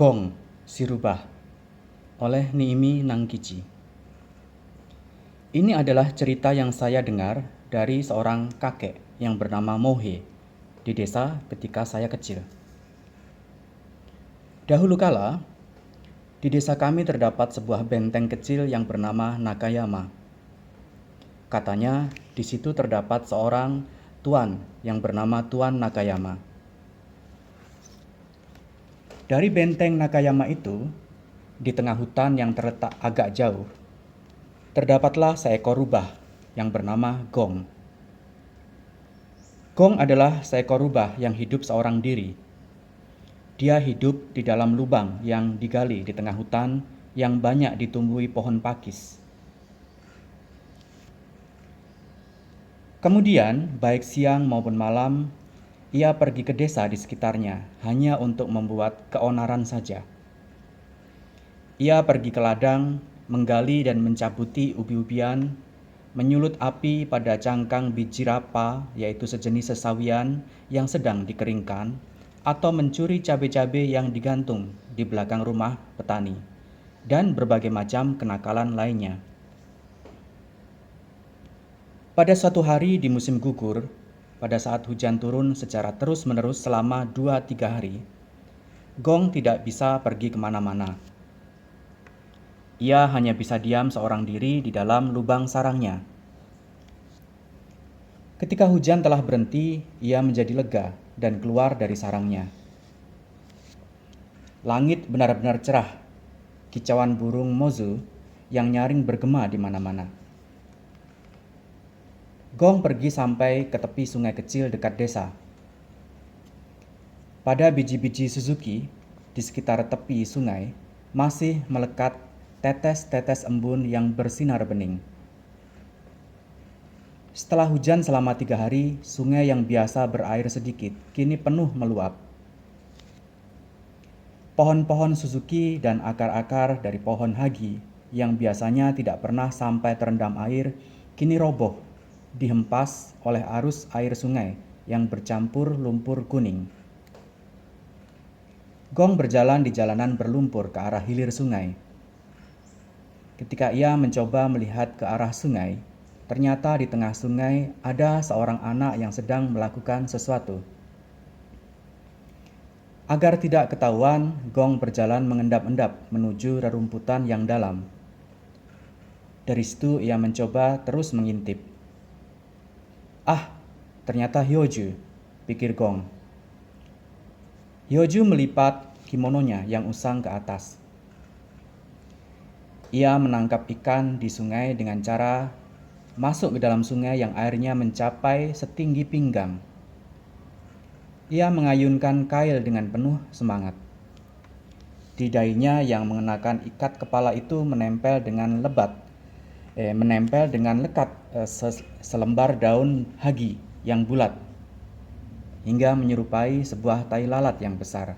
Gong Si Rubah oleh Niimi Nangkichi. Ini adalah cerita yang saya dengar dari seorang kakek yang bernama Mohe di desa ketika saya kecil. Dahulu kala, di desa kami terdapat sebuah benteng kecil yang bernama Nakayama. Katanya, di situ terdapat seorang tuan yang bernama Tuan Nakayama. Dari benteng Nakayama itu, di tengah hutan yang terletak agak jauh, terdapatlah seekor rubah yang bernama Gong. Gong adalah seekor rubah yang hidup seorang diri. Dia hidup di dalam lubang yang digali di tengah hutan yang banyak ditumbuhi pohon pakis. Kemudian, baik siang maupun malam, ia pergi ke desa di sekitarnya hanya untuk membuat keonaran saja. Ia pergi ke ladang, menggali dan mencabuti ubi-ubian, menyulut api pada cangkang biji rapa, yaitu sejenis sesawian yang sedang dikeringkan, atau mencuri cabai-cabai yang digantung di belakang rumah petani, dan berbagai macam kenakalan lainnya. Pada suatu hari di musim gugur, pada saat hujan turun secara terus-menerus selama 2-3 hari, Gong tidak bisa pergi kemana-mana. Ia hanya bisa diam seorang diri di dalam lubang sarangnya. Ketika hujan telah berhenti, ia menjadi lega dan keluar dari sarangnya. Langit benar-benar cerah, kicauan burung mozu yang nyaring bergema di mana-mana. Gong pergi sampai ke tepi sungai kecil dekat desa. Pada biji-biji Suzuki di sekitar tepi sungai masih melekat tetes-tetes embun yang bersinar bening. Setelah hujan selama 3 hari, sungai yang biasa berair sedikit kini penuh meluap. Pohon-pohon Suzuki dan akar-akar dari pohon hagi yang biasanya tidak pernah sampai terendam air kini roboh, dihempas oleh arus air sungai yang bercampur lumpur kuning. Gong berjalan di jalanan berlumpur ke arah hilir sungai. Ketika ia mencoba melihat ke arah sungai, ternyata di tengah sungai ada seorang anak yang sedang melakukan sesuatu. Agar tidak ketahuan, Gong berjalan mengendap-endap menuju rerumputan yang dalam. Dari situ ia mencoba terus mengintip. Ternyata Hyoju, pikir Gong. Hyoju melipat kimononya yang usang ke atas. Ia menangkap ikan di sungai dengan cara masuk ke dalam sungai yang airnya mencapai setinggi pinggang. Ia mengayunkan kail dengan penuh semangat. Di dahinya yang mengenakan ikat kepala itu menempel dengan lekat selembar daun hagi yang bulat, hingga menyerupai sebuah tai lalat yang besar.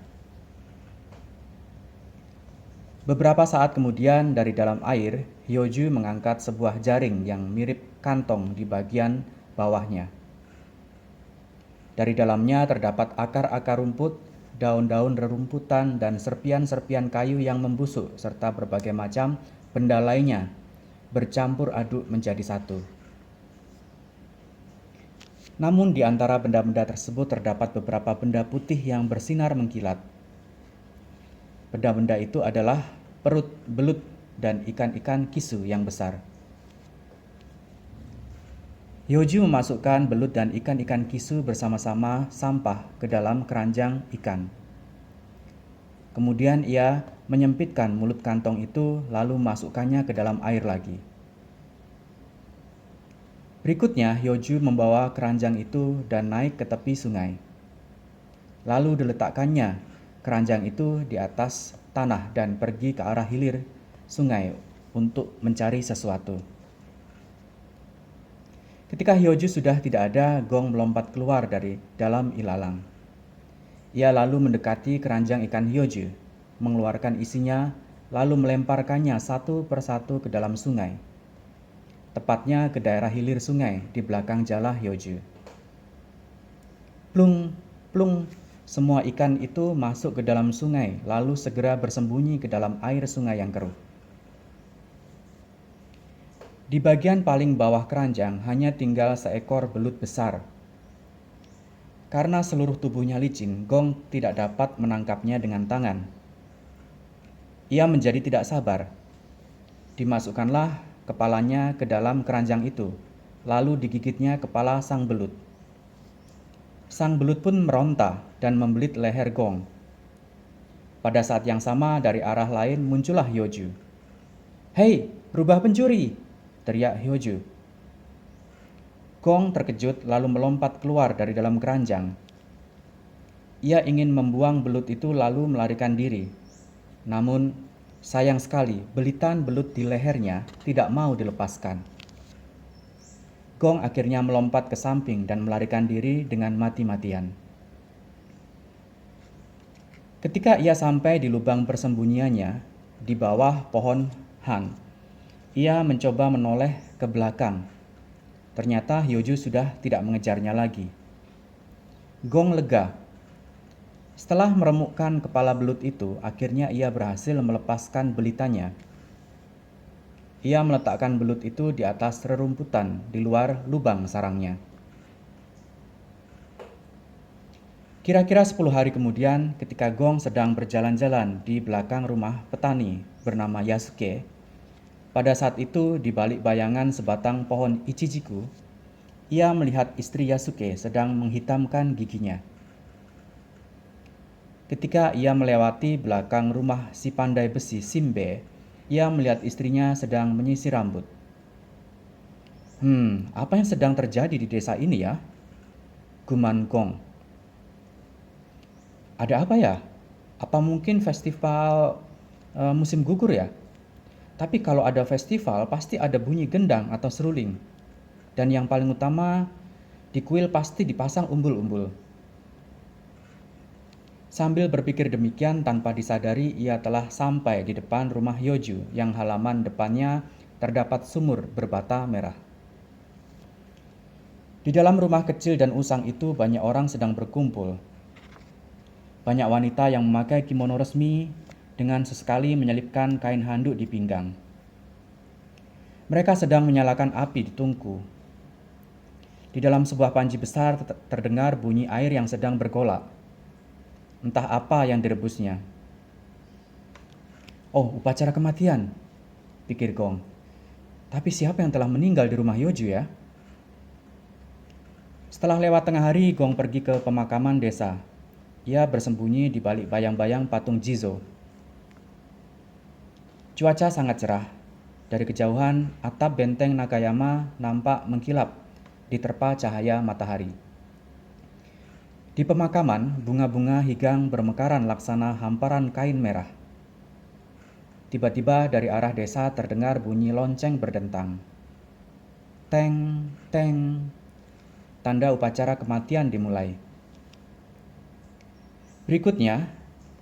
Beberapa saat kemudian dari dalam air, Hyoju mengangkat sebuah jaring yang mirip kantong di bagian bawahnya. Dari dalamnya terdapat akar-akar rumput, daun-daun rerumputan, dan serpian-serpian kayu yang membusuk, serta berbagai macam benda lainnya bercampur aduk menjadi satu. Namun di antara benda-benda tersebut terdapat beberapa benda putih yang bersinar mengkilat. Benda-benda itu adalah perut, belut, dan ikan-ikan kisu yang besar. Hyoju memasukkan belut dan ikan-ikan kisu bersama-sama sampah ke dalam keranjang ikan. Kemudian ia menyempitkan mulut kantong itu lalu memasukkannya ke dalam air lagi. Berikutnya Hyoju membawa keranjang itu dan naik ke tepi sungai. Lalu diletakkannya keranjang itu di atas tanah dan pergi ke arah hilir sungai untuk mencari sesuatu. Ketika Hyoju sudah tidak ada, Gong melompat keluar dari dalam ilalang. Ia lalu mendekati keranjang ikan Hyoju, mengeluarkan isinya, lalu melemparkannya satu persatu ke dalam sungai. Tepatnya ke daerah hilir sungai di belakang jala Hyoju. Plung, plung, Semua ikan itu masuk ke dalam sungai, lalu segera bersembunyi ke dalam air sungai yang keruh. Di bagian paling bawah keranjang hanya tinggal seekor belut besar. Karena seluruh tubuhnya licin, Gong tidak dapat menangkapnya dengan tangan. Ia menjadi tidak sabar. Dimasukkanlah kepalanya ke dalam keranjang itu, lalu digigitnya kepala sang belut. Sang belut pun meronta dan membelit leher Gong. Pada saat yang sama dari arah lain muncullah Hyoju. "Hei, rubah pencuri!" teriak Hyoju. Gong terkejut lalu melompat keluar dari dalam keranjang. Ia ingin membuang belut itu lalu melarikan diri. Namun, sayang sekali belitan belut di lehernya tidak mau dilepaskan. Gong akhirnya melompat ke samping dan melarikan diri dengan mati-matian. Ketika ia sampai di lubang persembunyiannya, di bawah pohon han, ia mencoba menoleh ke belakang. Ternyata Hyoju sudah tidak mengejarnya lagi. Gong lega. Setelah meremukkan kepala belut itu, akhirnya ia berhasil melepaskan belitannya. Ia meletakkan belut itu di atas rerumputan di luar lubang sarangnya. Kira-kira 10 hari kemudian, ketika Gong sedang berjalan-jalan di belakang rumah petani bernama Yasuke, pada saat itu di balik bayangan sebatang pohon ichijiku, ia melihat istri Yasuke sedang menghitamkan giginya. Ketika ia melewati belakang rumah si pandai besi Simbe, ia melihat istrinya sedang menyisir rambut. Apa yang sedang terjadi di desa ini ya? Guman Gong. Ada apa ya? Apa mungkin festival musim gugur ya? Tapi kalau ada festival pasti ada bunyi gendang atau seruling. Dan yang paling utama, di kuil pasti dipasang umbul-umbul. Sambil berpikir demikian, tanpa disadari ia telah sampai di depan rumah Hyoju yang halaman depannya terdapat sumur berbata merah. Di dalam rumah kecil dan usang itu banyak orang sedang berkumpul. Banyak wanita yang memakai kimono resmi dengan sesekali menyelipkan kain handuk di pinggang. Mereka sedang menyalakan api di tungku. Di dalam sebuah panci besar terdengar bunyi air yang sedang bergolak. Entah apa yang direbusnya. "Oh, upacara kematian," pikir Gong. "Tapi siapa yang telah meninggal di rumah Hyoju ya?" Setelah lewat tengah hari, Gong pergi ke pemakaman desa. Ia bersembunyi di balik bayang-bayang patung Jizo. Cuaca sangat cerah. Dari kejauhan, atap benteng Nakayama nampak mengkilap diterpa cahaya matahari. Di pemakaman, bunga-bunga higang bermekaran laksana hamparan kain merah. Tiba-tiba dari arah desa terdengar bunyi lonceng berdentang. Teng, teng. Tanda upacara kematian dimulai. Berikutnya,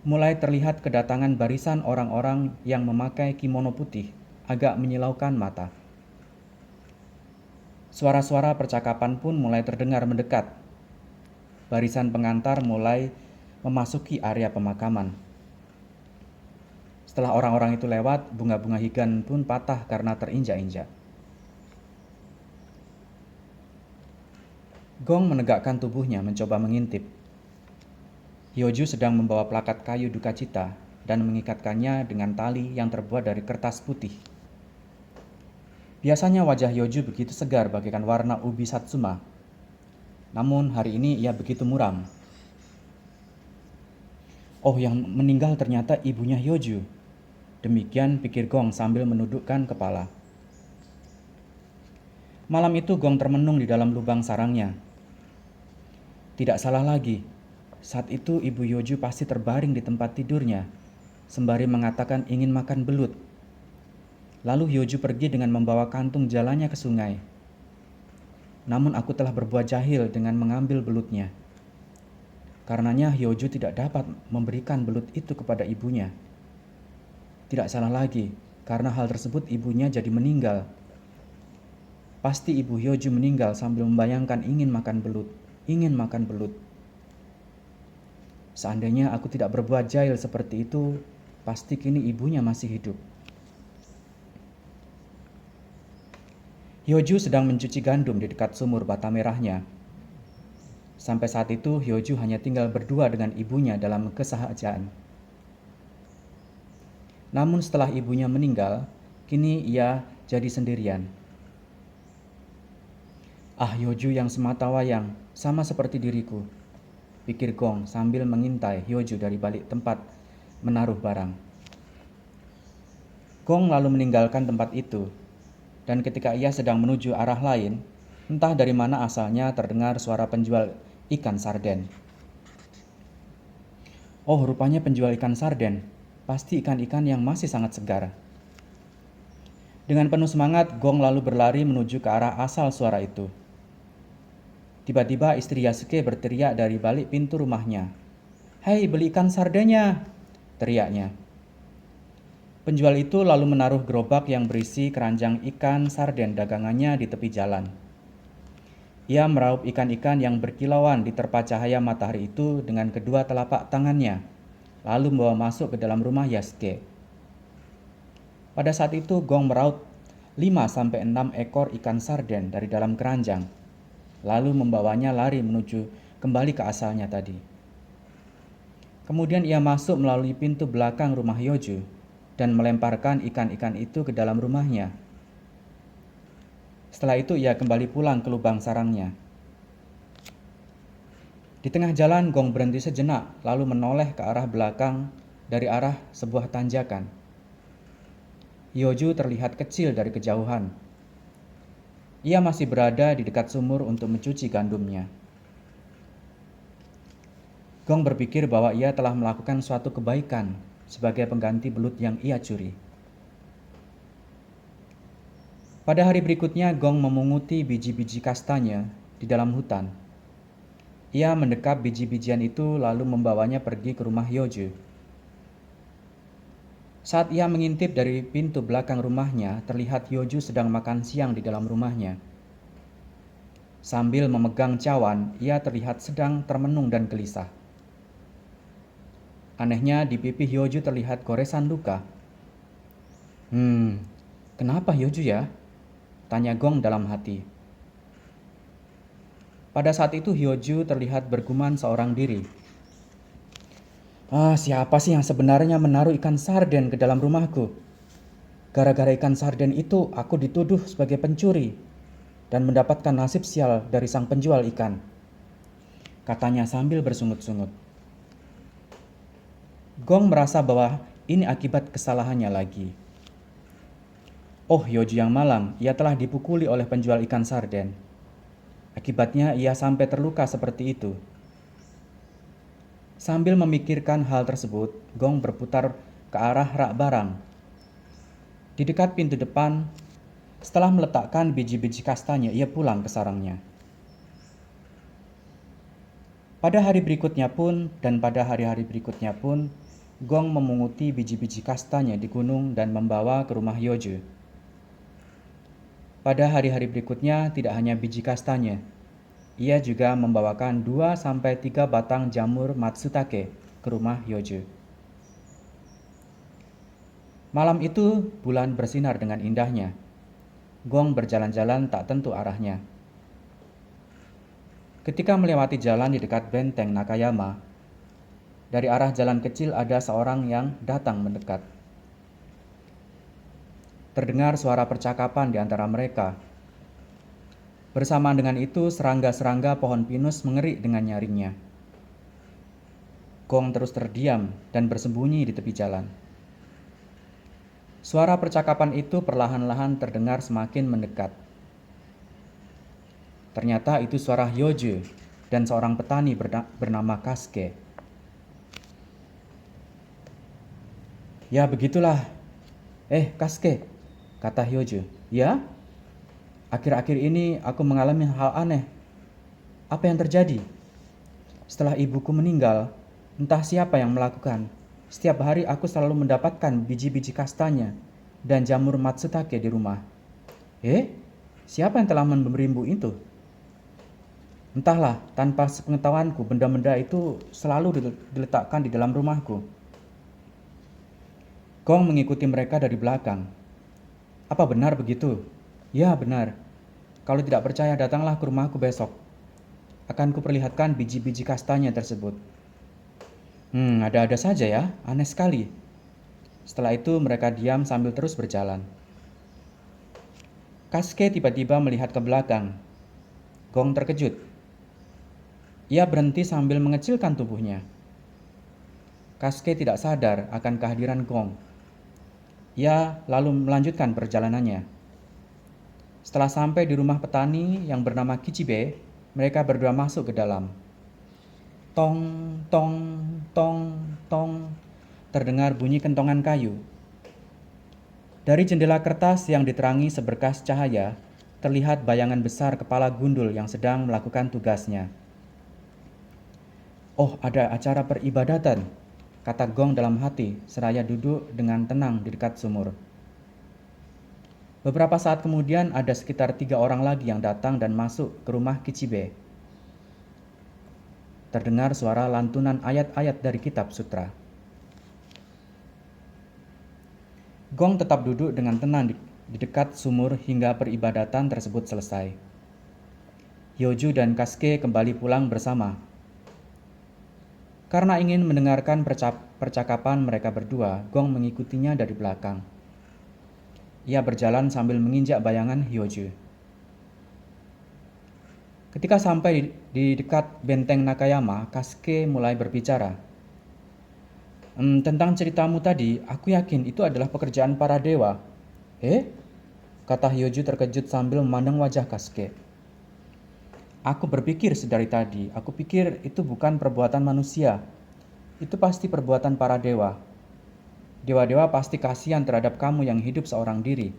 mulai terlihat kedatangan barisan orang-orang yang memakai kimono putih, agak menyilaukan mata. Suara-suara percakapan pun mulai terdengar mendekat. Barisan pengantar mulai memasuki area pemakaman. Setelah orang-orang itu lewat, bunga-bunga higan pun patah karena terinjak-injak. Gong menegakkan tubuhnya mencoba mengintip. Hyoju sedang membawa plakat kayu duka cita dan mengikatkannya dengan tali yang terbuat dari kertas putih. Biasanya wajah Hyoju begitu segar bagaikan warna ubi satsuma. Namun hari ini ia begitu muram. Oh, yang meninggal ternyata ibunya Hyoju. Demikian pikir Gong sambil menundukkan kepala. Malam itu Gong termenung di dalam lubang sarangnya. Tidak salah lagi, saat itu ibu Hyoju pasti terbaring di tempat tidurnya, sembari mengatakan ingin makan belut. Lalu Hyoju pergi dengan membawa kantung jalannya ke sungai. Namun aku telah berbuat jahil dengan mengambil belutnya. Karenanya Hyoju tidak dapat memberikan belut itu kepada ibunya. Tidak salah lagi, karena hal tersebut ibunya jadi meninggal. Pasti ibu Hyoju meninggal sambil membayangkan ingin makan belut. Seandainya aku tidak berbuat jahil seperti itu, pasti kini ibunya masih hidup. Hyoju sedang mencuci gandum di dekat sumur bata merahnya. Sampai saat itu, Hyoju hanya tinggal berdua dengan ibunya dalam kesahajaan. Namun setelah ibunya meninggal, kini ia jadi sendirian. Ah, Hyoju yang sematawayang, sama seperti diriku, pikir Gong sambil mengintai Hyoju dari balik tempat menaruh barang. Gong lalu meninggalkan tempat itu, dan ketika ia sedang menuju arah lain, entah dari mana asalnya terdengar suara penjual ikan sarden. Oh, rupanya penjual ikan sarden. Pasti ikan-ikan yang masih sangat segar. Dengan penuh semangat, Gong lalu berlari menuju ke arah asal suara itu. Tiba-tiba istri Yasuke berteriak dari balik pintu rumahnya. "Hei, beli ikan sardennya!" teriaknya. Penjual itu lalu menaruh gerobak yang berisi keranjang ikan sarden dagangannya di tepi jalan. Ia meraup ikan-ikan yang berkilauan diterpa cahaya matahari itu dengan kedua telapak tangannya, lalu membawa masuk ke dalam rumah Yasuke. Pada saat itu Gong meraup 5-6 ekor ikan sarden dari dalam keranjang, lalu membawanya lari menuju kembali ke asalnya tadi. Kemudian ia masuk melalui pintu belakang rumah Hyoju dan melemparkan ikan-ikan itu ke dalam rumahnya. Setelah itu ia kembali pulang ke lubang sarangnya. Di tengah jalan Gong berhenti sejenak lalu menoleh ke arah belakang dari arah sebuah tanjakan. Hyoju terlihat kecil dari kejauhan. Ia masih berada di dekat sumur untuk mencuci gandumnya. Gong berpikir bahwa ia telah melakukan suatu kebaikan sebagai pengganti belut yang ia curi. Pada hari berikutnya, Gong memunguti biji-biji kastanya di dalam hutan. Ia mendekap biji-bijian itu lalu membawanya pergi ke rumah Hyoju. Saat ia mengintip dari pintu belakang rumahnya, terlihat Hyoju sedang makan siang di dalam rumahnya. Sambil memegang cawan, ia terlihat sedang termenung dan gelisah. Anehnya, di pipi Hyoju terlihat goresan luka. Kenapa Hyoju ya?" tanya Gong dalam hati. Pada saat itu Hyoju terlihat bergumam seorang diri. Siapa sih yang sebenarnya menaruh ikan sarden ke dalam rumahku? Gara-gara ikan sarden itu aku dituduh sebagai pencuri dan mendapatkan nasib sial dari sang penjual ikan, katanya sambil bersungut-sungut. Gong merasa bahwa ini akibat kesalahannya lagi. Oh, Hyoju yang malang, ia telah dipukuli oleh penjual ikan sarden. Akibatnya ia sampai terluka seperti itu. Sambil memikirkan hal tersebut, Gong berputar ke arah rak barang. Di dekat pintu depan, setelah meletakkan biji-biji kastanya, ia pulang ke sarangnya. Pada hari berikutnya pun dan pada hari-hari berikutnya pun, Gong memunguti biji-biji kastanya di gunung dan membawa ke rumah Hyoju. Pada hari-hari berikutnya tidak hanya biji kastanya, ia juga membawakan 2-3 batang jamur matsutake ke rumah Hyoju. Malam itu bulan bersinar dengan indahnya. Gong berjalan-jalan tak tentu arahnya. Ketika melewati jalan di dekat benteng Nakayama, dari arah jalan kecil ada seorang yang datang mendekat. Terdengar suara percakapan di antara mereka. Bersamaan dengan itu, serangga-serangga pohon pinus mengerik dengan nyaringnya. Gong terus terdiam dan bersembunyi di tepi jalan. Suara percakapan itu perlahan-lahan terdengar semakin mendekat. Ternyata itu suara Hyoju dan seorang petani bernama Kasuke. "Ya begitulah. Kasuke," kata Hyoju. "Ya? Akhir-akhir ini aku mengalami hal aneh. Apa yang terjadi? Setelah ibuku meninggal, entah siapa yang melakukan. Setiap hari aku selalu mendapatkan biji-biji kastanya dan jamur matsutake di rumah." Siapa yang telah memberimu itu?" Entahlah, tanpa sepengetahuanku benda-benda itu selalu diletakkan di dalam rumahku. Gong mengikuti mereka dari belakang. Apa benar begitu? Ya, benar. Kalau tidak percaya, datanglah ke rumahku besok. Akan kuperlihatkan biji-biji kastanya tersebut. Ada-ada saja ya, aneh sekali. Setelah itu mereka diam sambil terus berjalan. Kaske tiba-tiba melihat ke belakang. Gong terkejut. Ia berhenti sambil mengecilkan tubuhnya. Kaske tidak sadar akan kehadiran Gong. Ia lalu melanjutkan perjalanannya. Setelah sampai di rumah petani yang bernama Kichibe, mereka berdua masuk ke dalam. Tong, tong, tong, tong, terdengar bunyi kentongan kayu. Dari jendela kertas yang diterangi seberkas cahaya, terlihat bayangan besar kepala gundul yang sedang melakukan tugasnya. Oh, ada acara peribadatan, kata Gong dalam hati, seraya duduk dengan tenang di dekat sumur. Beberapa saat kemudian ada sekitar 3 orang lagi yang datang dan masuk ke rumah Kichibe. Terdengar suara lantunan ayat-ayat dari kitab sutra. Gong tetap duduk dengan tenang di dekat sumur hingga peribadatan tersebut selesai. Hyoju dan Kaske kembali pulang bersama. Karena ingin mendengarkan percakapan mereka berdua, Gong mengikutinya dari belakang. Ia berjalan sambil menginjak bayangan Hyoju. Ketika sampai di dekat benteng Nakayama, Kaske mulai berbicara. Tentang ceritamu tadi, aku yakin itu adalah pekerjaan para dewa. Kata Hyoju terkejut sambil memandang wajah Kaske. Aku berpikir sedari tadi, aku pikir itu bukan perbuatan manusia. Itu pasti perbuatan para dewa. Dewa-dewa pasti kasihan terhadap kamu yang hidup seorang diri.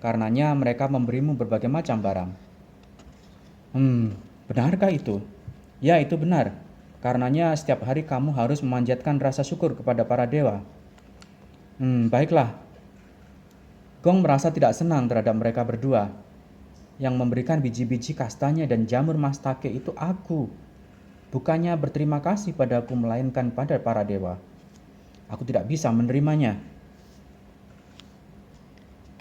Karenanya mereka memberimu berbagai macam barang. Benarkah itu? Ya, itu benar. Karenanya setiap hari kamu harus memanjatkan rasa syukur kepada para dewa. Baiklah. Gong merasa tidak senang terhadap mereka berdua. Yang memberikan biji-biji kastanya dan jamur mastake itu aku. Bukannya berterima kasih padaku, melainkan pada para dewa. Aku tidak bisa menerimanya.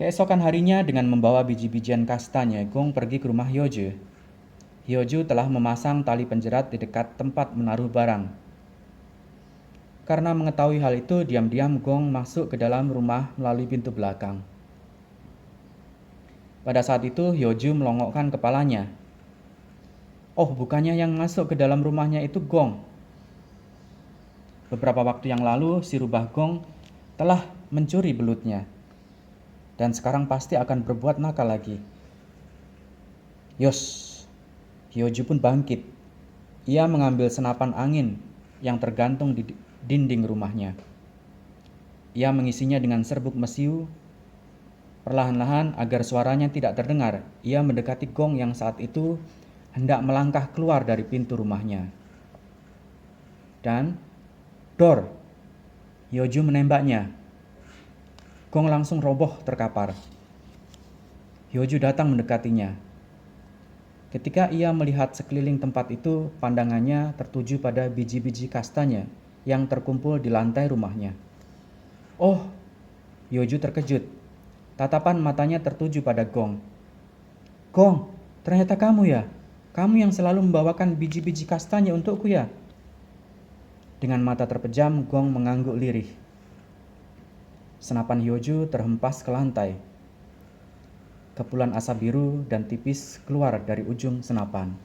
Keesokan harinya dengan membawa biji-bijian kastanya, Gong pergi ke rumah Hyoju. Hyoju telah memasang tali penjerat di dekat tempat menaruh barang. Karena mengetahui hal itu, diam-diam Gong masuk ke dalam rumah melalui pintu belakang. Pada saat itu, Hyoju melongokkan kepalanya. Oh, bukannya yang masuk ke dalam rumahnya itu Gong. Beberapa waktu yang lalu, si rubah Gong telah mencuri belutnya. Dan sekarang pasti akan berbuat nakal lagi. Yos, Hyoju pun bangkit. Ia mengambil senapan angin yang tergantung di dinding rumahnya. Ia mengisinya dengan serbuk mesiu. Perlahan-lahan agar suaranya tidak terdengar, ia mendekati Gong yang saat itu hendak melangkah keluar dari pintu rumahnya. Dan dor! Hyoju menembaknya. Gong langsung roboh terkapar. Hyoju datang mendekatinya. Ketika ia melihat sekeliling tempat itu, pandangannya tertuju pada biji-biji kastanya yang terkumpul di lantai rumahnya. Oh, Hyoju terkejut. Tatapan matanya tertuju pada Gong. Gong, ternyata kamu ya? Kamu yang selalu membawakan biji-biji kastanya untukku ya? Dengan mata terpejam, Gong mengangguk lirih. Senapan Hyoju terhempas ke lantai. Kepulan asap biru dan tipis keluar dari ujung senapan.